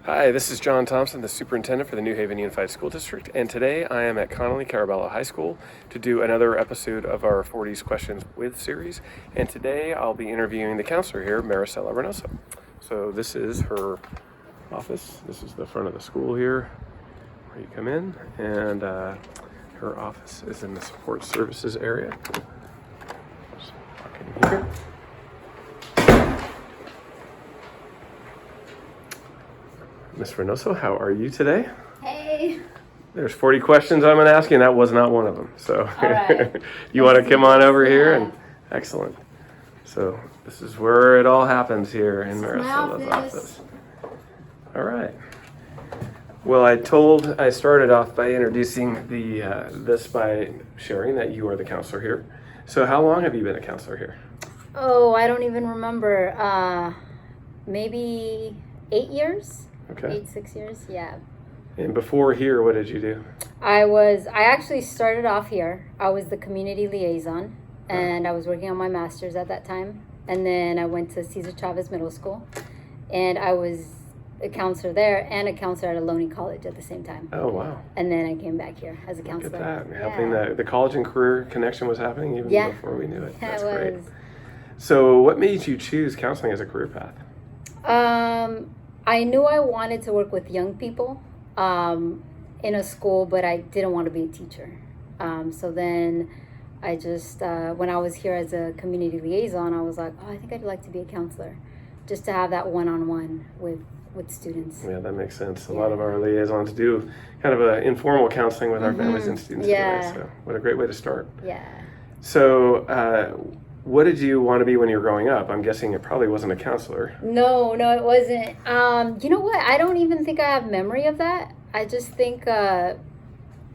Hi, this is John Thompson, the Superintendent for the New Haven Unified School District, and today I am at Conley-Caraballo High School to do another episode of our 40s Questions With series, and today I'll be interviewing the counselor here, Maricela Reynoso. So this is her office. This is the front of the school here where you come in, and her office is in the support services area. Just walk in here. Ms. Reynoso, how are you today? Hey. There's 40 questions I'm going to ask you, and that was not one of them. So All right. you want to come on over here? Yeah. And excellent. So this is where it all happens here in This is my Maricela's office. office. All right. Well, I started off by introducing this by sharing that you are the counselor here. So how long have you been a counselor here? Oh, I don't even remember. Maybe 8 years? Okay. 6 years, yeah. And before here, what did you do? I actually started off here. I was the community liaison, and I was working on my master's at that time. And then I went to CCHS Middle School, and I was a counselor there and a counselor at Ohlone College at the same time. Oh, wow. And then I came back here as a counselor. Look at that. Yeah. Helping the college and career connection was happening even Yeah. before we knew it. Yeah, That's it great. was. So what made you choose counseling as a career path? I knew I wanted to work with young people in a school, but I didn't want to be a teacher. So then I just, when I was here as a community liaison, I was like, oh, I think I'd like to be a counselor, just to have that one-on-one with students. Yeah, that makes sense. A lot of our liaisons do kind of an informal counseling with our families and students Yeah. today. So what a great way to start. Yeah. So what did you want to be when you were growing up? I'm guessing it probably wasn't a counselor. No, it wasn't. You know what? I don't even think I have memory of that. I just think it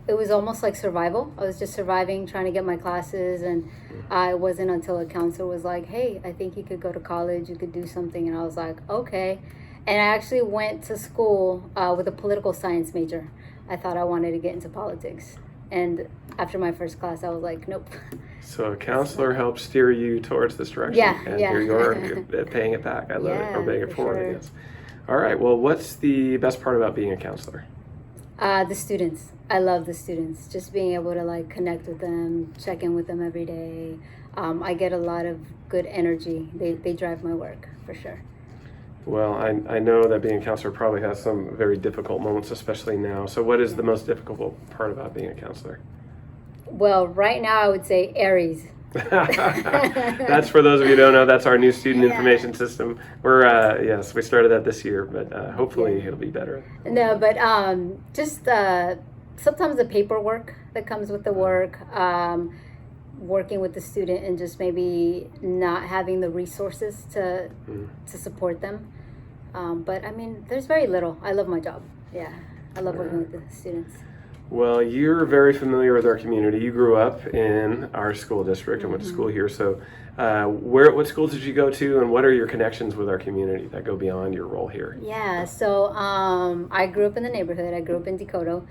was almost like survival. I was just surviving, trying to get my classes, and it wasn't until a counselor was like, hey, I think you could go to college, you could do something, and I was like, okay. And I actually went to school with a political science major. I thought I wanted to get into politics. And after my first class, I was like, nope. So a counselor helps steer you towards this direction. Yeah, and yeah. here you are, you're paying it back. I love it. Or paying it for forward, sure. I guess. All right. Well, what's the best part about being a counselor? The students. I love the students. Just being able to like connect with them, check in with them every day. I get a lot of good energy. They drive my work for sure. Well, I know that being a counselor probably has some very difficult moments, especially now. So what is the most difficult part about being a counselor? Well, right now I would say Aries. That's, for those of you who don't know, that's our new student Yeah. information system. Yes, we started that this year, but hopefully it'll be better. No, but just sometimes the paperwork that comes with the work, working with the student and just maybe not having the resources to support them. But I mean, there's very little. I love my job. Yeah, I love working with the students. Well, you're very familiar with our community. You grew up in our school district and went to school here. So what schools did you go to, and what are your connections with our community that go beyond your role here? Yeah, so I grew up in the neighborhood. I grew up in Decoto,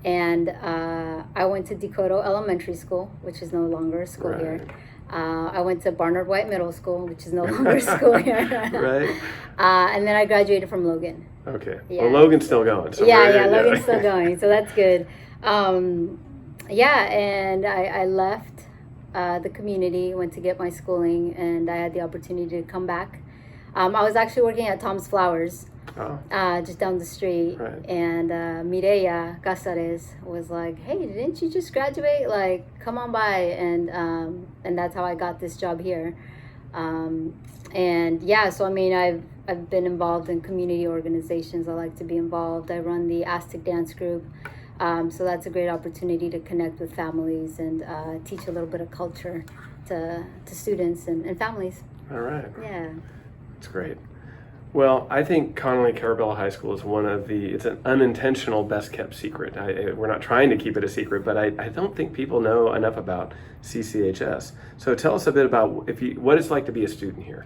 and I went to Decoto Elementary School, which is no longer a school here. I went to Barnard White Middle School, which is no longer a school here. Right. And then I graduated from Logan. Okay. Yeah. Well, Logan's still going. So Yeah, Logan's still going, so that's good. And I left the community, went to get my schooling, and I had the opportunity to come back. I was actually working at Tom's Flowers, just down the street, Right. and Mireia Casares was like, hey, didn't you just graduate? Like, come on by, and that's how I got this job here. And yeah, so I mean, I've been involved in community organizations. I like to be involved. I run the Aztec dance group. So that's a great opportunity to connect with families and teach a little bit of culture to students and families. All right. Yeah. That's great. Well, I think Conley-Caraballo High School is it's an unintentional best kept secret. We're not trying to keep it a secret, but I don't think people know enough about CCHS. So tell us a bit about what it's like to be a student here.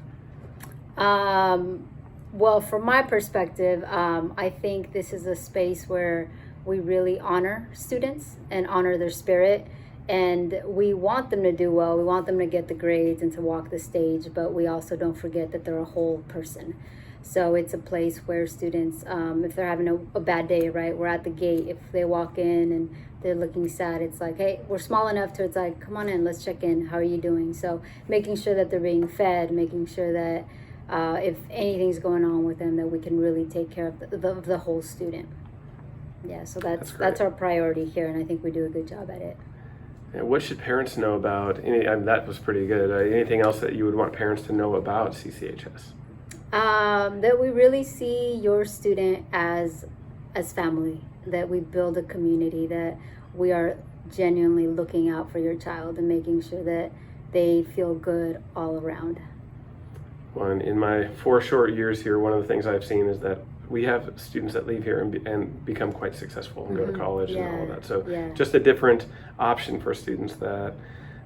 Well, from my perspective, I think this is a space where we really honor students and honor their spirit. And we want them to do well. We want them to get the grades and to walk the stage, but we also don't forget that they're a whole person. So it's a place where students, if they're having a bad day, right, we're at the gate. If they walk in and they're looking sad, it's like, hey, we're small enough to, it's like, come on in, let's check in. How are you doing? So making sure that they're being fed, making sure that if anything's going on with them, that we can really take care of the whole student. Yeah, so that's our priority here, and I think we do a good job at it. And what should parents know about, that was pretty good. Anything else that you would want parents to know about CCHS? That we really see your student as family, that we build a community, that we are genuinely looking out for your child and making sure that they feel good all around. Well, in my 4 short years here, one of the things I've seen is that we have students that leave here and become quite successful and go to college and all of that. So just a different option for students that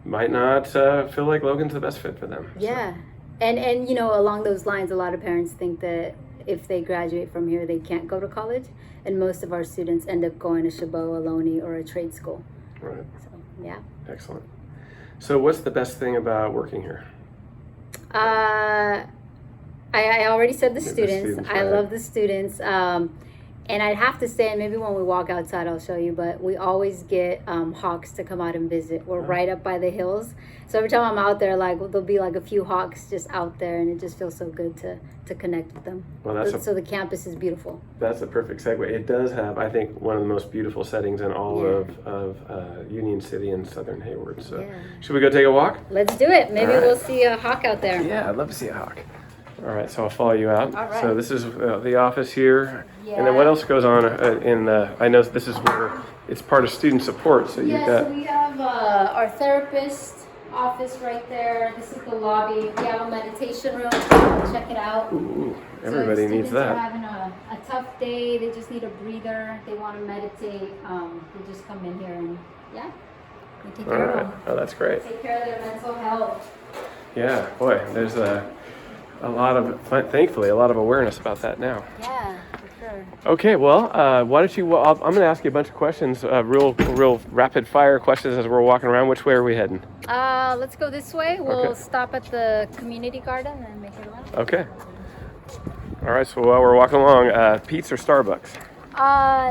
might not feel like Logan's the best fit for them. Yeah. So. And along those lines, a lot of parents think that if they graduate from here, they can't go to college. And most of our students end up going to Chabot, Ohlone, or a trade school. Right. So, yeah. Excellent. So what's the best thing about working here? I already said the students. I love the students. And I'd have to say, and maybe when we walk outside, I'll show you, but we always get hawks to come out and visit. We're right up by the hills. So every time I'm out there, there'll be a few hawks just out there, and it just feels so good to connect with them. Well, so the campus is beautiful. That's a perfect segue. It does have, I think, one of the most beautiful settings in all of Union City and Southern Hayward. So should we go take a walk? Let's do it. Maybe we'll see a hawk out there. Yeah, I'd love to see a hawk. All right, so I'll follow you out. All right. So this is the office here. Yeah. And then what else goes on I know this is where it's part of student support. So you've got... so we have our therapist office right there. This is the lobby. We have a meditation room. Check it out. Ooh, everybody needs that. If they're having a tough day, they just need a breather, they want to meditate, they just come in here and we take care of them. Oh, that's great. Take care of their mental health. Yeah, boy, there's thankfully, a lot of awareness about that now. Yeah, for sure. Okay, well, why don't you? I'm going to ask you a bunch of questions, real rapid fire questions as we're walking around. Which way are we heading? Let's go this way. We'll stop at the community garden and make it left. Okay. All right. So while we're walking along, Pete's or Starbucks?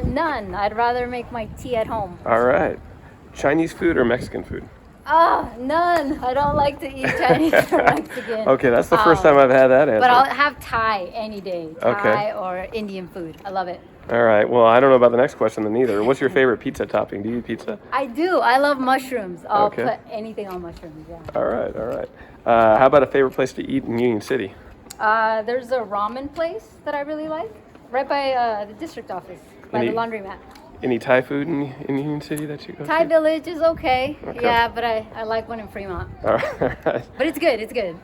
None. I'd rather make my tea at home. All right. Chinese food or Mexican food? None. I don't like to eat Chinese or Mexican. Okay, that's the first time I've had that answer. But I'll have Thai any day. Thai or Indian food. I love it. All right. Well, I don't know about the next question then either. What's your favorite pizza topping? Do you eat pizza? I do. I love mushrooms. I'll put anything on mushrooms, yeah. All right. How about a favorite place to eat in Union City? There's a ramen place that I really like. Right by the district office. By the laundromat. Any Thai food in Union City that you go Thai to? Village is okay. Yeah, but I like one in Fremont. All right. But it's good.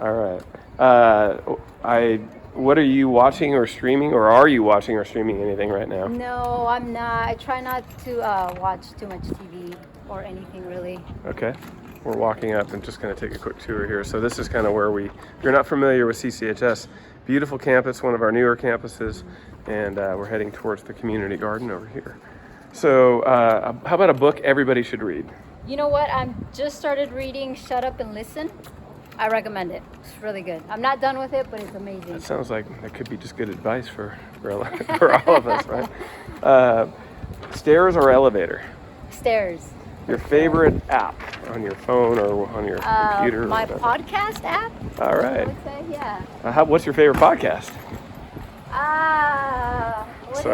All right. What are you watching or streaming, or are you watching or streaming anything right now? No, I'm not. I try not to watch too much TV or anything really. Okay. We're walking up and just going to take a quick tour here. So this is kind of where if you're not familiar with CCHS, beautiful campus, one of our newer campuses, and we're heading towards the community garden over here. So how about a book everybody should read? You know what? I just started reading Shut Up and Listen. I recommend it. It's really good. I'm not done with it, but it's amazing. That sounds like that could be just good advice for all of us, right? Stairs or elevator? Stairs. Your favorite app on your phone or on your computer? My podcast app. All right. I would say, yeah. What's your favorite podcast? What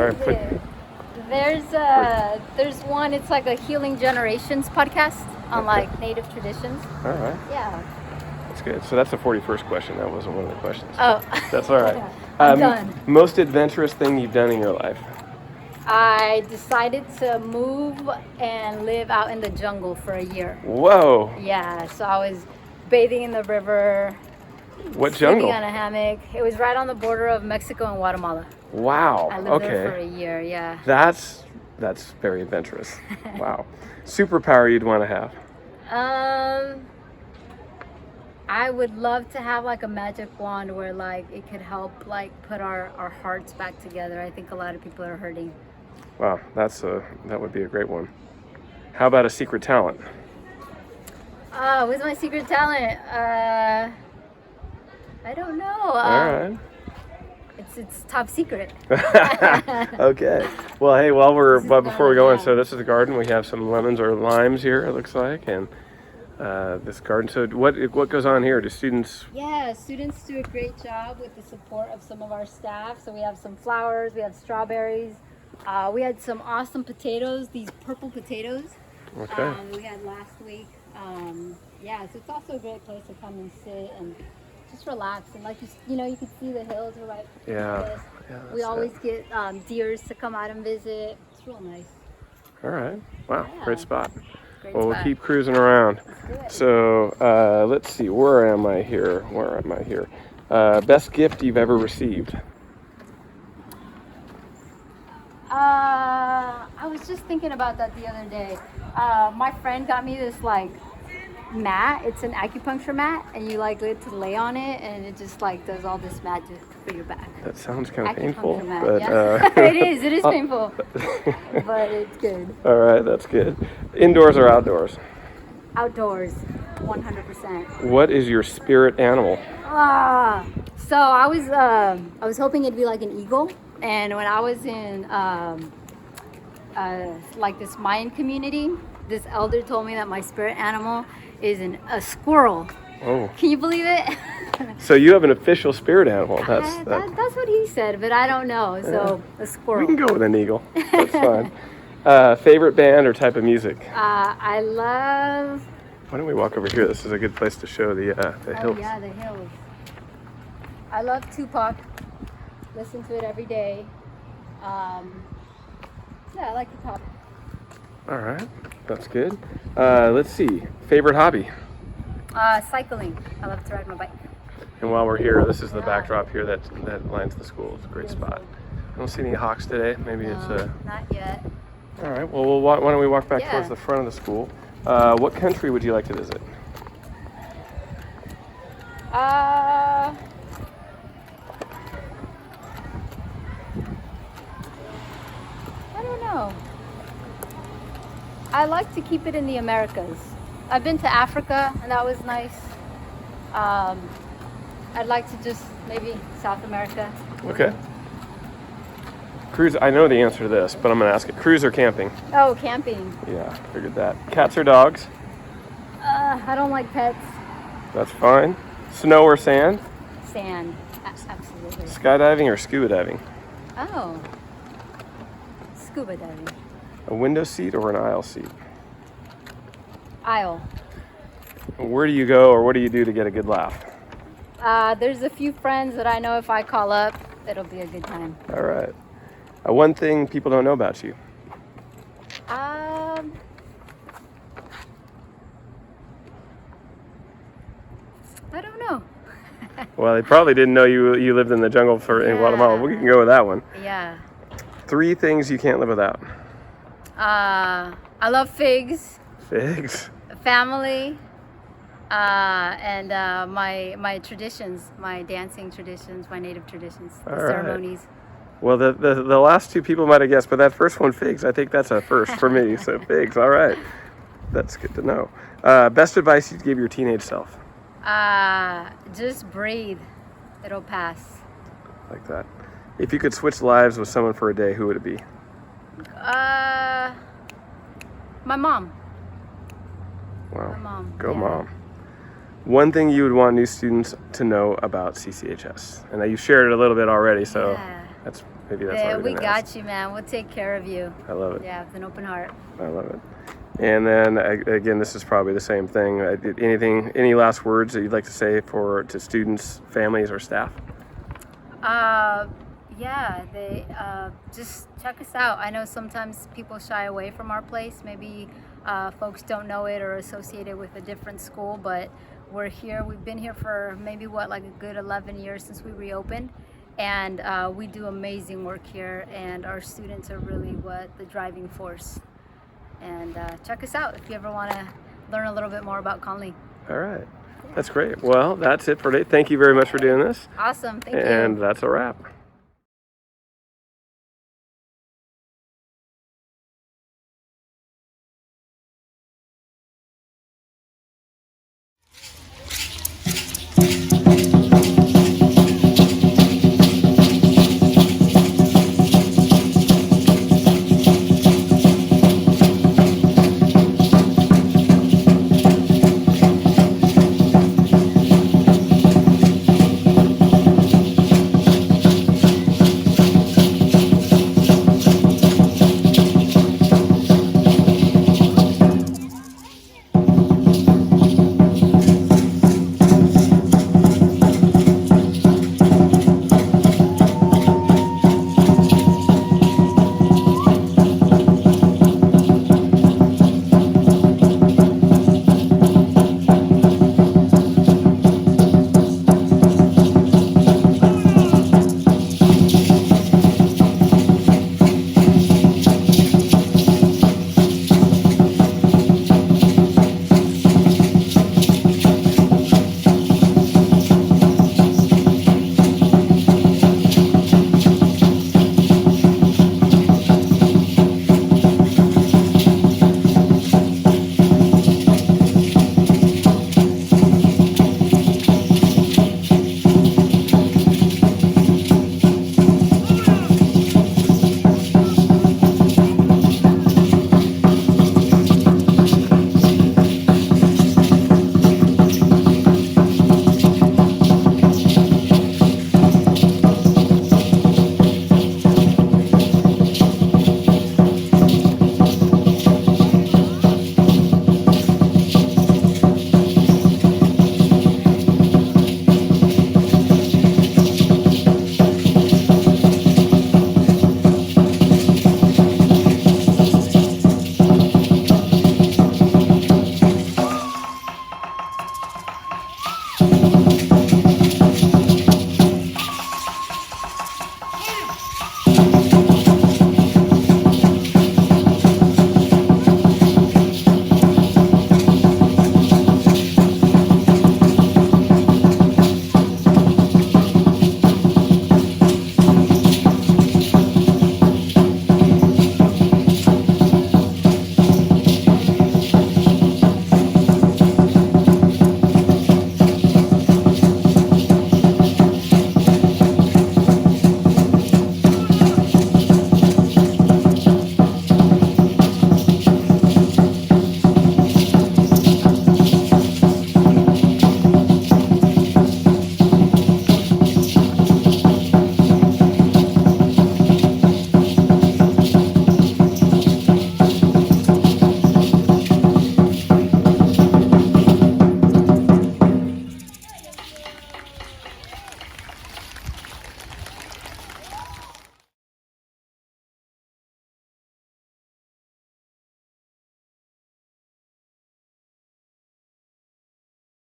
is it? There's one. It's like a Healing Generations podcast on native traditions. All right. Yeah. That's good. So that's the 41st question. That wasn't one of the questions. Oh. That's all right. I'm done. Most adventurous thing you've done in your life? I decided to move and live out in the jungle for a year. Whoa. Yeah. So I was bathing in the river. What jungle? Sleeping on a hammock. It was right on the border of Mexico and Guatemala. Wow. I lived there for a year. Yeah. That's very adventurous. Wow. Superpower you'd want to have? I would love to have a magic wand where it could help put our hearts back together. I think a lot of people are hurting. Wow, that would be a great one. How about a secret talent? What's my secret talent? I don't know. All right. It's top secret. Okay. Well, hey, before we go on, so this is the garden. We have some lemons or limes here, it looks like, and this garden. So what goes on here? Do students? Yeah, students do a great job with the support of some of our staff. So we have some flowers, we have strawberries. We had some awesome potatoes, these purple potatoes. Okay. We had last week. Yeah, so it's also a great place to come and sit and just relax. And like you can see the hills are right behind us. Yeah, We always get deers to come out and visit. It's real nice. All right. Wow. Yeah. Great spot. Great Well, we'll spot. keep cruising around. Let's do it. So let's see. Where am I here? Best gift you've ever received? I was just thinking about that the other day. My friend got me this mat. It's an acupuncture mat, and you get to lay on it, and it just does all this magic for your back. That sounds kind of Acupuncture painful, mat, but yeah. It is painful, but it's good. All right, that's good. Indoors or outdoors? Outdoors, 100%. What is your spirit animal? So I was hoping it'd be like an eagle, and when I was in this Mayan community, this elder told me that my spirit animal is a squirrel. Oh. Can you believe it? So you have an official spirit animal. That's what he said, but I don't know. So a squirrel. We can go with an eagle. That's fine. Favorite band or type of music? I love. Why don't we walk over here? This is a good place to show the hills. Oh yeah, the hills. I love Tupac. Listen to it every day. Yeah, I like hip hop. All right, that's good. Let's see. Favorite hobby? Cycling. I love to ride my bike. And while we're here, this is the backdrop here that lines the school. It's a great spot. I don't see any hawks today. Maybe it's Not yet. All right. Well, why don't we walk back Yeah. towards the front of the school? What country would you like to visit? I don't know. I like to keep it in the Americas. I've been to Africa, and that was nice. I'd like to just maybe South America. Okay. Cruise. I know the answer to this, but I'm going to ask it. Cruise or camping? Oh, camping. Yeah, figured that. Cats or dogs? I don't like pets. That's fine. Snow or sand? Sand. Absolutely. Skydiving or scuba diving? Oh. Scuba diving. A window seat or an aisle seat? Aisle. Where do you go or what do you do to get a good laugh? There's a few friends that I know if I call up, it'll be a good time. All right. One thing people don't know about you? I don't know. Well, they probably didn't know you lived in the jungle in Guatemala. We can go with that one. Yeah. 3 things you can't live without. I love figs, Figs. family, and my traditions, my dancing traditions, my native traditions, the All right. ceremonies. Well, the last 2 people might have guessed, but that first one, figs, I think that's a first for me. So figs, all right. That's good to know. Best advice you'd give your teenage self? Just breathe. It'll pass. Like that. If you could switch lives with someone for a day, who would it be? My mom. Wow. My mom. Go yeah. mom. One thing you would want new students to know about CCHS? And you shared it a little bit already, so Yeah. that's Yeah, already we been got asked. you, man. We'll take care of you. I love it. Yeah, with an open heart. I love it. And then again, this is probably the same thing. Any last words that you'd like to say to students, families, or staff? Yeah, they just check us out. I know sometimes people shy away from our place. Maybe folks don't know it or associate it with a different school, but we're here. We've been here for maybe a good 11 years since we reopened, and we do amazing work here, and our students are really the driving force. And check us out if you ever want to learn a little bit more about Conley. All right. That's great. Well, that's it for today. Thank you very much for doing this. Awesome. Thank you. And that's a wrap.